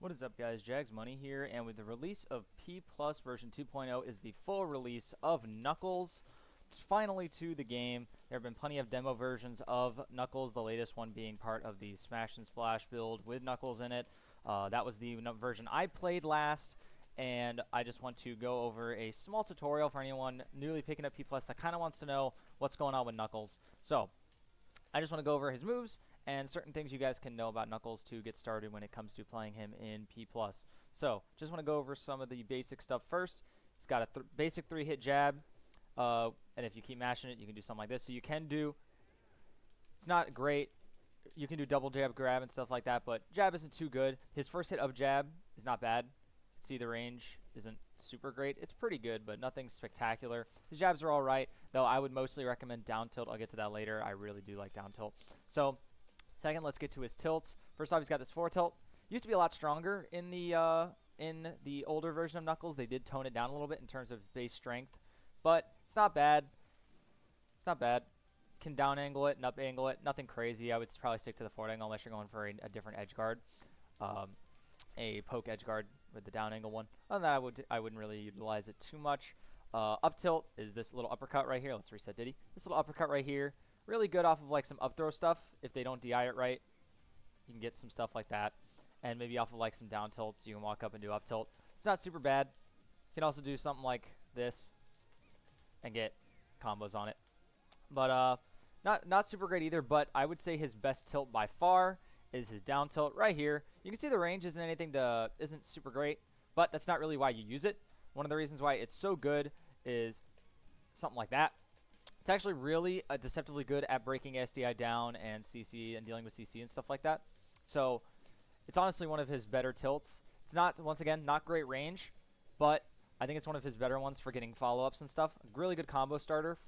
What is up, guys? Jags Money here, and with the release of P Plus version 2.0 is the full release of Knuckles. It's finally to the game. There have been plenty of demo versions of Knuckles, the latest one being part of the Smash and Splash build with Knuckles in it. That was the version I played last, and I just want to go over a small tutorial for anyone newly picking up P Plus that kind of wants to know what's going on with Knuckles. So, I just want to go over his moves and certain things you guys can know about Knuckles to get started when it comes to playing him in P+. So, just want to go over some of the basic stuff first. He's got a basic 3-hit jab, and if you keep mashing it, you can do something like this. So you can do, it's not great, you can do double jab grab and stuff like that, but jab isn't too good. His first hit of jab is not bad. You can see the range isn't super great. It's pretty good, but nothing spectacular. His jabs are all right, though I would mostly recommend down tilt. I'll get to that later. I really do like down tilt. So, second, let's get to his tilts. First off, he's got this 4 tilt. Used to be a lot stronger in the older version of Knuckles. They did tone it down a little bit in terms of base strength, but it's not bad. It's not bad. Can down angle it and up angle it. Nothing crazy. I would probably stick to the forward angle unless you're going for a different edge guard. A poke edge guard with the down angle one. Other than that, I wouldn't really utilize it too much. Up tilt is this little uppercut right here. Let's reset Diddy. This little uppercut right here. Really good off of like some up throw stuff. If they don't DI it right, you can get some stuff like that. And maybe off of like some down tilts, you can walk up and do up tilt. It's not super bad. You can also do something like this and get combos on it. But not super great either, but I would say his best tilt by far is his down tilt right here. You can see the range isn't super great, but that's not really why you use it. One of the reasons why it's so good is something like that. It's actually really deceptively good at breaking SDI down and CC and dealing with CC and stuff like that. So it's honestly one of his better tilts. It's not, once again, not great range, but I think it's one of his better ones for getting follow-ups and stuff. A really good combo starter.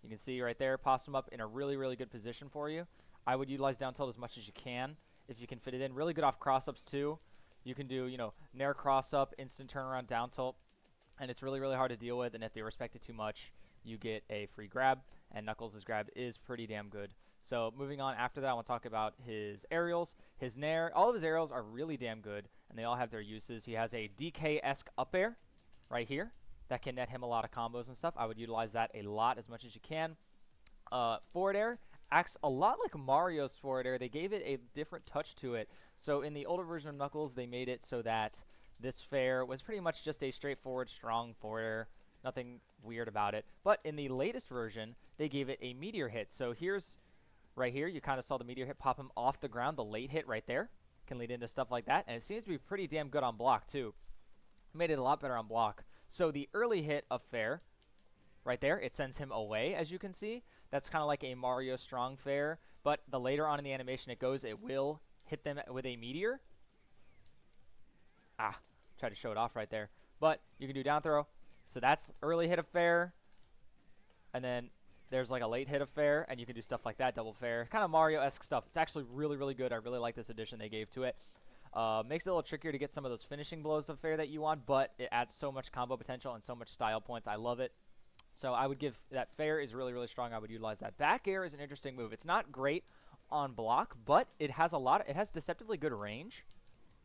You can see right there, pops him up in a really, really good position for you. I would utilize down tilt as much as you can if you can fit it in. Really good off cross-ups too. You can do, nair cross-up, instant turnaround down tilt, and it's really, really hard to deal with, and if they respect it too much, you get a free grab, and Knuckles' grab is pretty damn good. So moving on after that, I want to talk about his aerials. His nair, all of his aerials are really damn good, and they all have their uses. He has a DK-esque up air right here that can net him a lot of combos and stuff. I would utilize that a lot, as much as you can. Forward air acts a lot like Mario's forward air. They gave it a different touch to it. So in the older version of Knuckles, they made it so that this fair was pretty much just a straightforward, strong forward air. Nothing weird about it. But in the latest version, they gave it a meteor hit. So here's, right here, you kind of saw the meteor hit pop him off the ground. The late hit right there can lead into stuff like that. And it seems to be pretty damn good on block, too. Made it a lot better on block. So the early hit of fair, right there, it sends him away, as you can see. That's kind of like a Mario strong fair. But the later on in the animation it goes, it will hit them with a meteor. Tried to show it off right there. But you can do down throw. So that's early hit of fair. And then there's like a late hit of fair, and you can do stuff like that, double fair. Kind of Mario-esque stuff. It's actually really, really good. I really like this addition they gave to it. Makes it a little trickier to get some of those finishing blows of fair that you want, but it adds so much combo potential and so much style points. I love it. So I would give that fair is really, really strong. I would utilize that. Back air is an interesting move. It's not great on block, but it has it has deceptively good range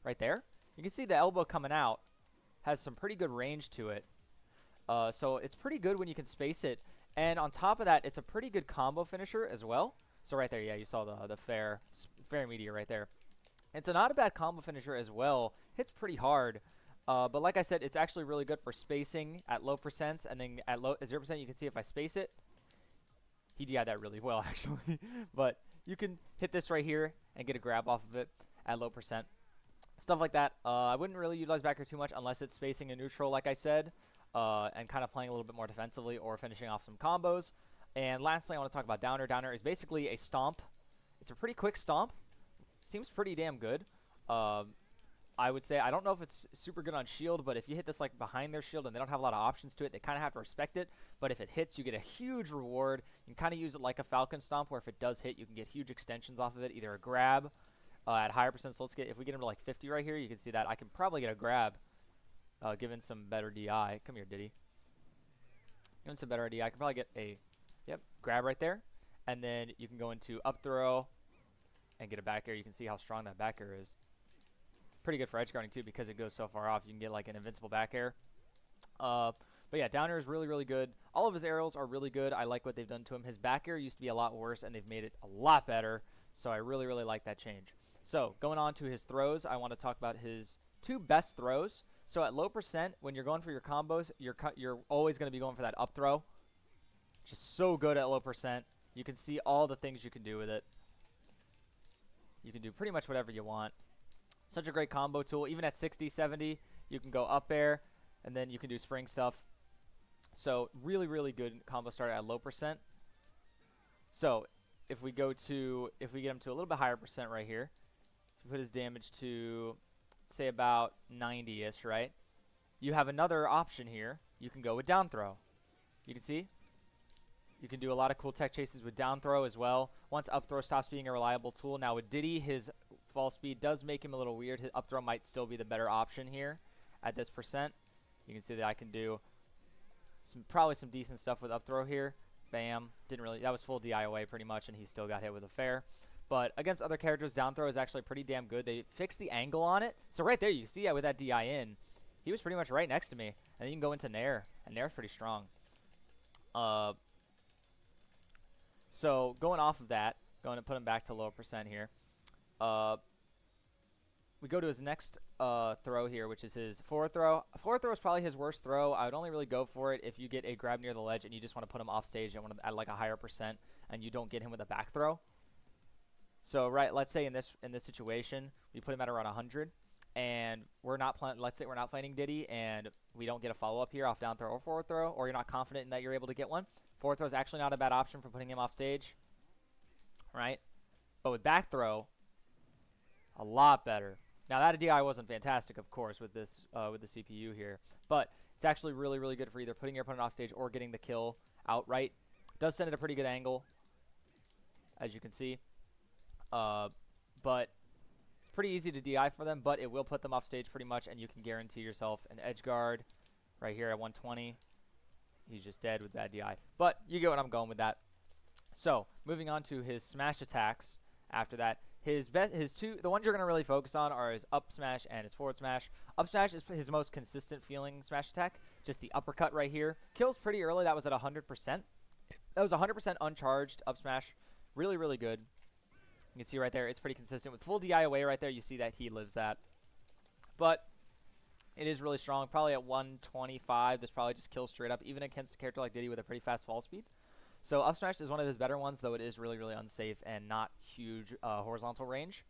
right there. You can see the elbow coming out has some pretty good range to it. So it's pretty good when you can space it. And on top of that, it's a pretty good combo finisher as well. So right there, yeah, you saw the fair meteor right there. It's not a bad combo finisher as well. Hits pretty hard. But like I said, it's actually really good for spacing at low percents. And then at 0%, you can see if I space it. He DI'd that really well, actually. But you can hit this right here and get a grab off of it at low percent. Stuff like that. I wouldn't really utilize back air too much unless it's spacing and neutral, like I said. And kind of playing a little bit more defensively or finishing off some combos. And lastly, I want to talk about down air. Down air is basically a stomp. It's a pretty quick stomp. Seems pretty damn good. I would say, I don't know if it's super good on shield, but if you hit this like behind their shield and they don't have a lot of options to it, they kind of have to respect it. But if it hits, you get a huge reward. You can kind of use it like a Falcon Stomp, where if it does hit, you can get huge extensions off of it, either a grab at higher percent. So if we get him to like 50 right here, you can see that I can probably get a grab given some better DI. Come here, Diddy. Given some better DI, I can probably get a grab right there. And then you can go into up throw and get a back air. You can see how strong that back air is. pretty good for edge guarding too because it goes so far off. You can get like an invincible back air. But yeah, down air is really, really good. All of his aerials are really good. I like what they've done to him. His back air used to be a lot worse, and they've made it a lot better. So I really, really like that change. So going on to his throws, I want to talk about his 2 best throws. So at low percent, when you're going for your combos, you're always going to be going for that up throw. Just so good at low percent. You can see all the things you can do with it. You can do pretty much whatever you want. Such a great combo tool. Even at 60, 70, you can go up air, and then you can do spring stuff. So really, really good combo starter at low percent. So if we get him to a little bit higher percent right here, if you put his damage to, say, about 90-ish, right? You have another option here. You can go with down throw. You can see? You can do a lot of cool tech chases with down throw as well. Once up throw stops being a reliable tool. Now with Diddy, his fall speed does make him a little weird. His up throw might still be the better option here at this percent. You can see that I can do probably some decent stuff with up throw here. Bam. That was full DIOA pretty much, and he still got hit with a fair. But against other characters, down throw is actually pretty damn good. They fixed the angle on it. So right there, you see with that DI in, he was pretty much right next to me. And then you can go into Nair, and Nair's pretty strong. So going off of that, going to put him back to lower percent here. We go to his next throw here, which is his forward throw. Forward throw is probably his worst throw. I would only really go for it if you get a grab near the ledge and you just want to put him off stage at like a higher percent, and you don't get him with a back throw. So let's say in this situation, we put him at around 100, and let's say we're not planning Diddy, and we don't get a follow up here off down throw or forward throw, or you're not confident in that you're able to get one. Forward throw is actually not a bad option for putting him off stage, right? But with back throw, a lot better. Now that DI wasn't fantastic, of course, with this with the CPU here, but it's actually really, really good for either putting your opponent off stage or getting the kill outright. It does send at a pretty good angle, as you can see, but pretty easy to DI for them. But it will put them off stage pretty much, and you can guarantee yourself an edge guard right here at 120. He's just dead with that DI, but you get what I'm going with that. So moving on to his smash attacks after that. The ones you're going to really focus on are his up smash and his forward smash. Up smash is his most consistent feeling smash attack. Just the uppercut right here. Kills pretty early. That was at 100%. That was 100% uncharged up smash. Really, really good. You can see right there, it's pretty consistent. With full DIOA right there, you see that he lives that. But it is really strong. Probably at 125, this probably just kills straight up, even against a character like Diddy with a pretty fast fall speed. So up smash is one of his better ones, though it is really, really unsafe and not huge horizontal range.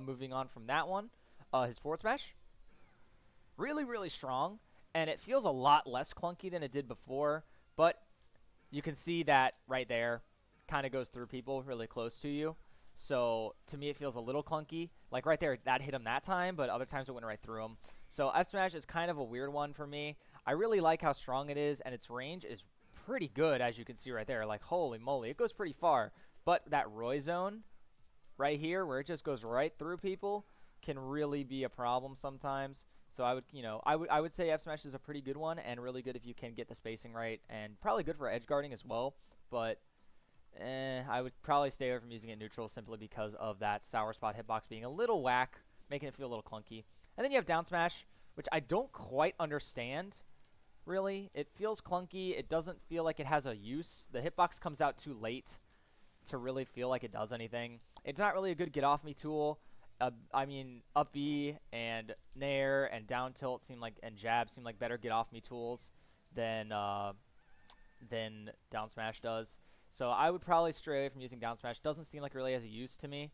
Moving on from that one, his forward smash, really, really strong, and it feels a lot less clunky than it did before, but you can see that right there kind of goes through people really close to you. So to me, it feels a little clunky. Like right there, that hit him that time, but other times it went right through him. So up smash is kind of a weird one for me. I really like how strong it is, and its range is pretty good, as you can see right there. Like, holy moly, it goes pretty far. But that Roy zone right here, where it just goes right through people, can really be a problem sometimes. So I would say F smash is a pretty good one, and really good if you can get the spacing right, and probably good for edge guarding as well. But I would probably stay away from using it neutral simply because of that sour spot hitbox being a little whack, making it feel a little clunky. And then you have down smash, which I don't quite understand. Really, it feels clunky. It doesn't feel like it has a use. The hitbox comes out too late to really feel like it does anything. It's not really a good get off me tool. I mean, up B and Nair and down tilt and jab seem like better get off me tools than down smash does. So I would probably stray away from using down smash. Doesn't seem like it really has a use to me.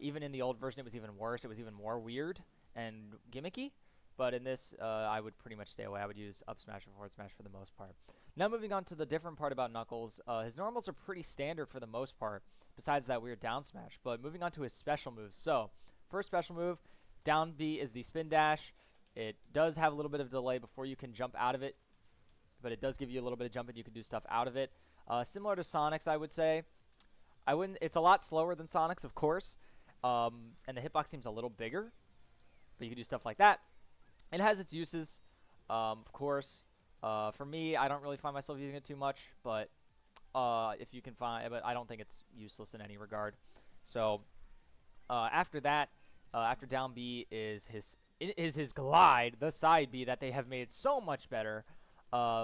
Even in the old version, it was even worse. It was even more weird and gimmicky. But in this, I would pretty much stay away. I would use up smash or forward smash for the most part. Now moving on to the different part about Knuckles. His normals are pretty standard for the most part, besides that weird down smash. But moving on to his special moves. So, first special move, down B is the spin dash. It does have a little bit of delay before you can jump out of it, but it does give you a little bit of jump and you can do stuff out of it. Similar to Sonic's, I would say. It's a lot slower than Sonic's, of course, and the hitbox seems a little bigger, but you can do stuff like that. It has its uses, of course. For me, I don't really find myself using it too much, but if you can find, but I don't think it's useless in any regard. So after that, After down B is his glide, the side B that they have made so much better.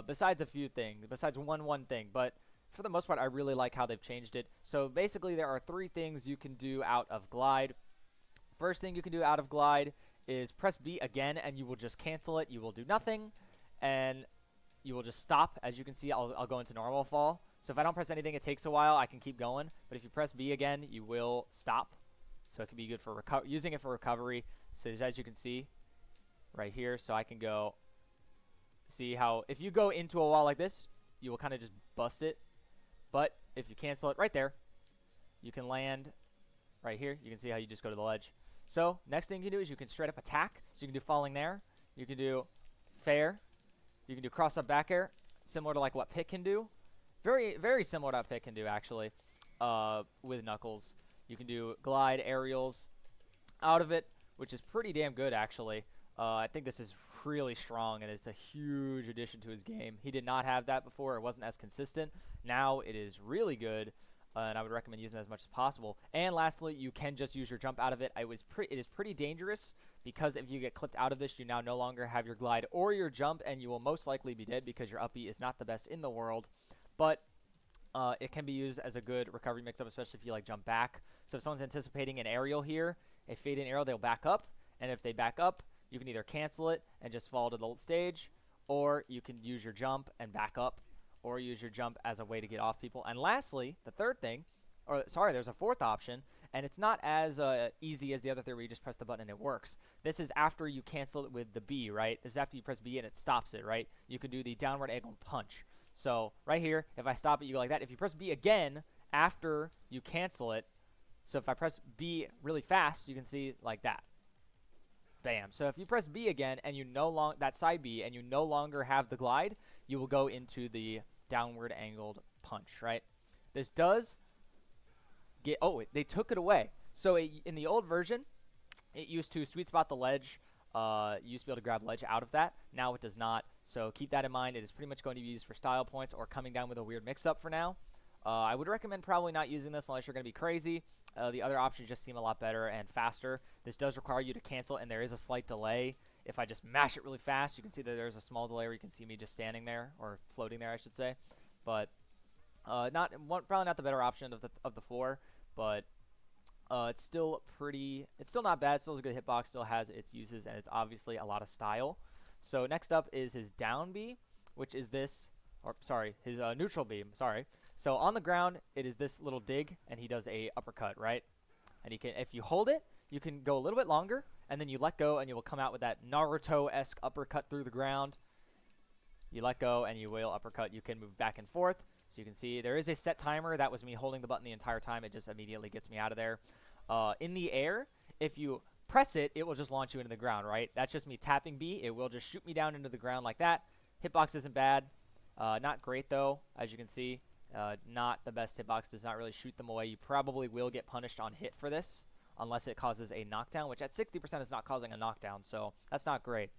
Besides a few things, besides one thing, but for the most part, I really like how they've changed it. So basically, there are 3 things you can do out of glide. First thing you can do out of glide is press B again, and you will just cancel it. You will do nothing, and you will just stop. As you can see, I'll go into normal fall. So if I don't press anything, it takes a while. I can keep going. But if you press B again, you will stop. So it can be good for using it for recovery. So as you can see right here, so I can go see how if you go into a wall like this, you will kind of just bust it. But if you cancel it right there, you can land right here. You can see how you just go to the ledge. So next thing you can do is you can straight up attack. So you can do falling there. You can do fair. You can do cross up back air, similar to like what Pit can do. Very, very similar to what Pit can do actually with Knuckles. You can do glide aerials out of it, which is pretty damn good actually. I think this is really strong, and it's a huge addition to his game. He did not have that before. It wasn't as consistent. Now it is really good, and I would recommend using it as much as possible. And lastly, you can just use your jump out of it. It is pretty dangerous, because if you get clipped out of this, you now no longer have your glide or your jump, and you will most likely be dead because your up B is not the best in the world. But it can be used as a good recovery mix-up, especially if you like jump back. So if someone's anticipating an aerial here, a fade-in aerial, they'll back up, and if they back up, you can either cancel it and just fall to the old stage, or you can use your jump and back up, or use your jump as a way to get off people. And lastly, the third thing, or sorry, there's a fourth option, and it's not as easy as the other three where you just press the button and it works. This is after you cancel it with the B, right? This is after you press B and it stops it, right? You can do the downward angle punch. So right here, if I stop it, you go like that. If you press B again after you cancel it, so if I press B really fast, you can see like that. Bam. So if you press B again and you that side B and you no longer have the glide, you will go into the downward angled punch, right? This does get they took it away. So in the old version, it used to sweet spot the ledge. You used to be able to grab ledge out of that. Now it does not. So keep that in mind. It is pretty much going to be used for style points or coming down with a weird mix-up for now. I would recommend probably not using this unless you're going to be crazy. The other options just seem a lot better and faster. This does require you to cancel, and there is a slight delay. If I just mash it really fast, you can see that there's a small delay where you can see me just standing there, or floating there, I should say. But probably not the better option of the four, but it's still not bad. Still a good hitbox. Still has its uses, and it's obviously a lot of style. So next up is his down B, which is this, or sorry, his neutral B. Sorry. So on the ground, it is this little dig, and he does a uppercut, right? And he can, if you hold it, you can go a little bit longer, and then you let go, and you will come out with that Naruto-esque uppercut through the ground. You let go, and you will uppercut. You can move back and forth. So you can see there is a set timer. That was me holding the button the entire time. It just immediately gets me out of there. In the air, if you press it, it will just launch you into the ground, right? That's just me tapping B. It will just shoot me down into the ground like that. Hitbox isn't bad. Not great, though, as you can see. Not the best hitbox. Does not really shoot them away. You probably will get punished on hit for this, unless it causes a knockdown, which at 60% is not causing a knockdown, so that's not great.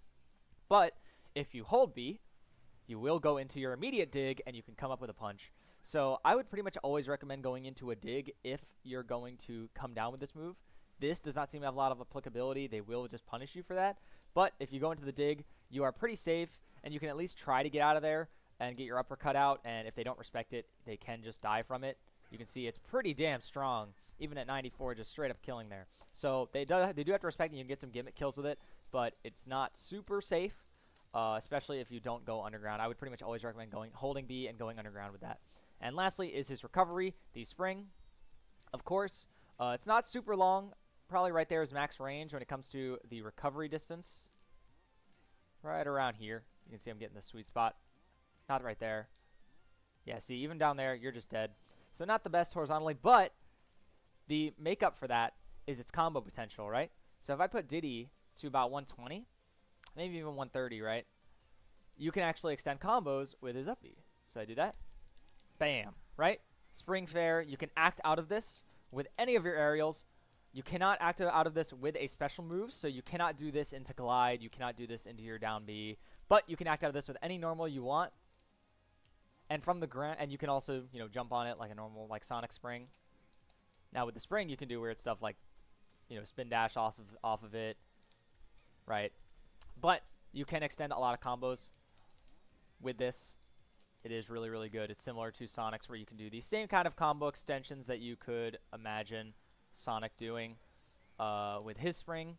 But if you hold B, you will go into your immediate dig, and you can come up with a punch. So I would pretty much always recommend going into a dig if you're going to come down with this move. This does not seem to have a lot of applicability. They will just punish you for that. But if you go into the dig, you are pretty safe, and you can at least try to get out of there and get your uppercut out, and if they don't respect it, they can just die from it. You can see it's pretty damn strong, even at 94, just straight up killing there. So they do have to respect it. You can get some gimmick kills with it, but it's not super safe, especially if you don't go underground. I would pretty much always recommend holding B and going underground with that. And lastly is his recovery, the spring. Of course, it's not super long. Probably right there is max range when it comes to the recovery distance. Right around here. You can see I'm getting the sweet spot. Not right there. Yeah, see, even down there, you're just dead. So not the best horizontally, but the makeup for that is its combo potential, right? So if I put Diddy to about 120, maybe even 130, right? You can actually extend combos with his up B. So I do that. Bam, right? Spring fair. You can act out of this with any of your aerials. You cannot act out of this with a special move, so you cannot do this into glide. You cannot do this into your down B. But you can act out of this with any normal you want. And from the ground, and you can also, jump on it like a normal, like Sonic Spring. Now with the spring, you can do weird stuff like spin dash off of it, right? But you can extend a lot of combos with this. It is really, really good. It's similar to Sonic's, where you can do these same kind of combo extensions that you could imagine Sonic doing with his spring.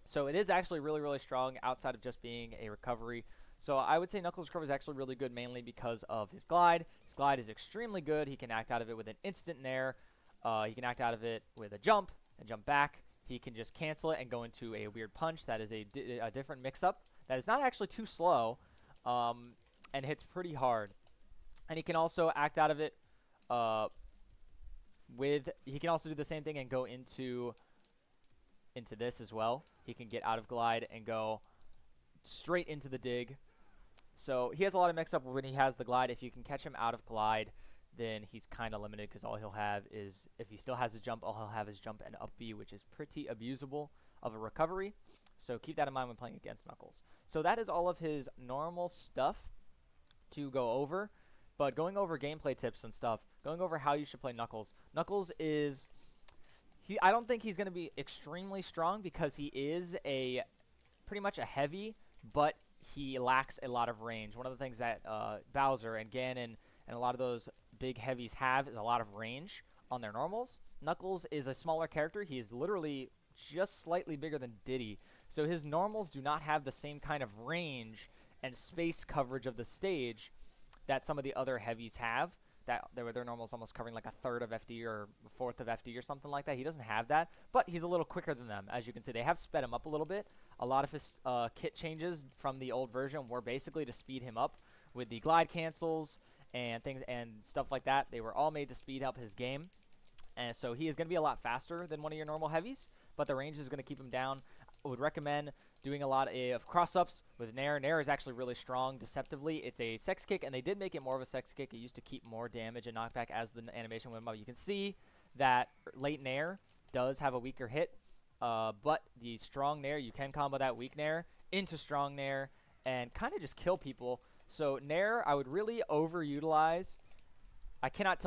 So it is actually really, really strong outside of just being a recovery. So I would say Knuckles Recovery is actually really good mainly because of his glide. His glide is extremely good. He can act out of it with an instant nair. He can act out of it with a jump and jump back. He can just cancel it and go into a weird punch. That is a different mix-up. That is not actually too slow and hits pretty hard. And he can also act out of it he can also do the same thing and go into this as well. He can get out of glide and go straight into the dig. So he has a lot of mix-up when he has the glide. If you can catch him out of glide, then he's kind of limited because all he'll have is, if he still has his jump, all he'll have is jump and up B, which is pretty abusable of a recovery. So keep that in mind when playing against Knuckles. So that is all of his normal stuff to go over. But going over gameplay tips and stuff, going over how you should play Knuckles. Knuckles is... I don't think he's going to be extremely strong because he is pretty much a heavy, but he lacks a lot of range. One of the things that Bowser and Ganon and a lot of those big heavies have is a lot of range on their normals. Knuckles is a smaller character. He is literally just slightly bigger than Diddy. So his normals do not have the same kind of range and space coverage of the stage that some of the other heavies have. That their normals almost covering like a third of FD or a fourth of FD or something like that. He doesn't have that, but he's a little quicker than them. As you can see, they have sped him up a little bit. A lot of his kit changes from the old version were basically to speed him up with the glide cancels and things and stuff like that. They were all made to speed up his game. And so he is going to be a lot faster than one of your normal heavies, but the range is going to keep him down. I would recommend doing a lot of cross-ups with Nair. Nair is actually really strong deceptively. It's a sex kick, and they did make it more of a sex kick. It used to keep more damage and knockback as the animation went up. You can see that late Nair does have a weaker hit, but the strong Nair, you can combo that weak Nair into strong Nair and kind of just kill people. So Nair, I would really overutilize. I cannot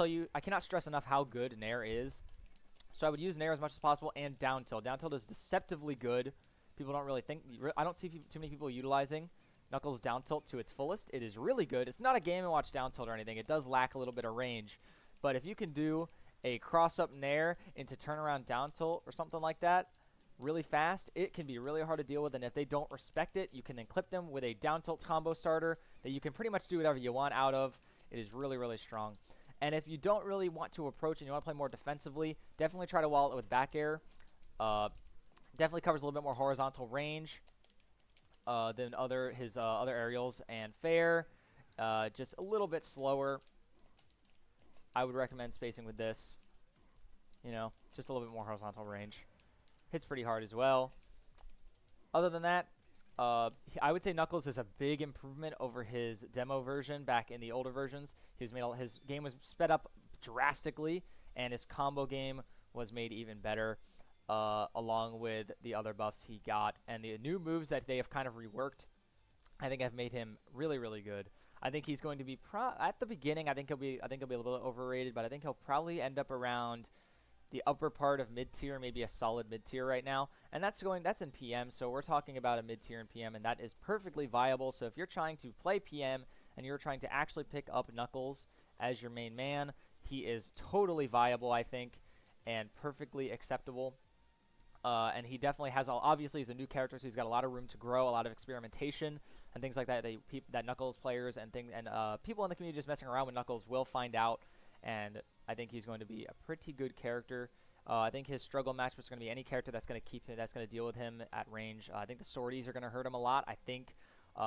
stress enough how good Nair is. So I would use Nair as much as possible and down tilt. Down tilt is deceptively good. People don't really think. I don't see too many people utilizing Knuckles down tilt to its fullest. It is really good. It's not a Game & Watch down tilt or anything. It does lack a little bit of range. But if you can do a cross-up Nair into turnaround down tilt or something like that really fast, it can be really hard to deal with. And if they don't respect it, you can then clip them with a down tilt combo starter that you can pretty much do whatever you want out of. It is really, really strong. And if you don't really want to approach and you want to play more defensively, definitely try to wall it with back air. Definitely covers a little bit more horizontal range than his other aerials. And fair, just a little bit slower. I would recommend spacing with this. Just a little bit more horizontal range. Hits pretty hard as well. Other than that, I would say Knuckles is a big improvement over his demo version back in the older versions. His game was sped up drastically, and his combo game was made even better, along with the other buffs he got. And the new moves that they have kind of reworked, I think have made him really, really good. I think he's going to be at the beginning. I think he'll be a little bit overrated, but I think he'll probably end up around the upper part of mid-tier, maybe a solid mid-tier right now. And that's in PM, so we're talking about a mid-tier in PM, and that is perfectly viable. So if you're trying to play PM and you're trying to actually pick up Knuckles as your main man, he is totally viable, I think, and perfectly acceptable. And he definitely has, obviously he's a new character, so he's got a lot of room to grow, a lot of experimentation and things like that that Knuckles players and people in the community just messing around with Knuckles will find out. And I think he's going to be a pretty good character. I think his struggle matchup is going to be any character that's going to deal with him at range. I think the swordies are going to hurt him a lot. I think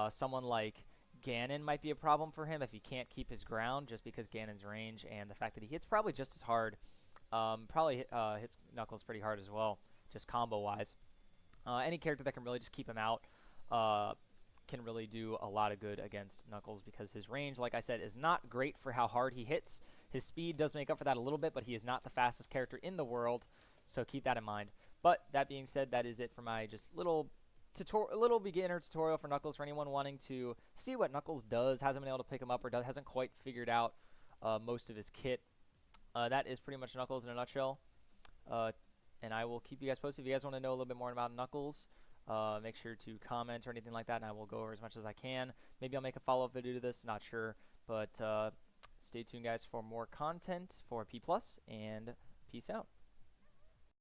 someone like Ganon might be a problem for him if he can't keep his ground, just because Ganon's range and the fact that he hits probably just as hard. Probably hits Knuckles pretty hard as well, just combo-wise. Any character that can really just keep him out can really do a lot of good against Knuckles, because his range, like I said, is not great for how hard he hits. His speed does make up for that a little bit, but he is not the fastest character in the world, so keep that in mind. But that being said, that is it for my just little beginner tutorial for Knuckles, for anyone wanting to see what Knuckles does, hasn't been able to pick him up, or hasn't quite figured out most of his kit. That is pretty much Knuckles in a nutshell. and I will keep you guys posted. If you guys want to know a little bit more about Knuckles, make sure to comment or anything like that, and I will go over as much as I can. Maybe I'll make a follow-up video to this, not sure, but stay tuned, guys, for more content for P+, and peace out.